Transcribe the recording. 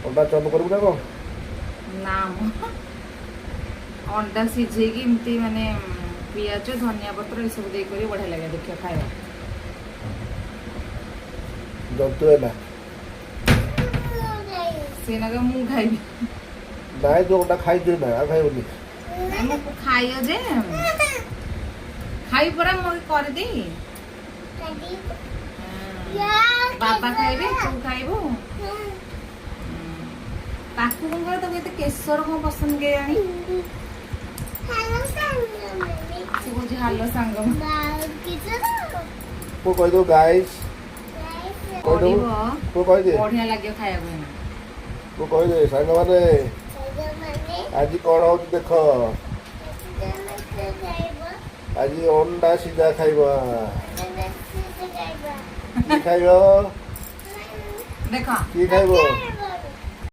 अंडा चप करू ना कौन नाम अंडा सिझेकी एमती माने पियाज धनिया पत्र ये सब देकर बढ़िया लगे देखिए खाଇବା जंतु है ना सेना का मुंह खाइबी नाइ जो अंडा खाई दे ना खाई बोली ମୁଁ ଖାଇଅ ଯେ ଖାଇ ପରା ମୁଁ କରି ଦେଇ ବାବା ଖାଇବେ ତୁ ଖାଇବୁ ତାକୁ କଣ କରେ ତାକୁ ଏତେ କେଶର କଣ ପସନ୍ଦ କେଜାଣି ସେ କହୁଛି ହାଲୋ ସାଙ୍ଗ को कह दो गाइस कह दो ପଡିବ को कह दे ବଢିଆ ଲାଗିବ ଖାଇବାକୁ ଏଇନା को कह दे सांग माने आज कौन हो देख आज अंडा सीधा खाइबा की खाइबो ଦେଖ की खाइबो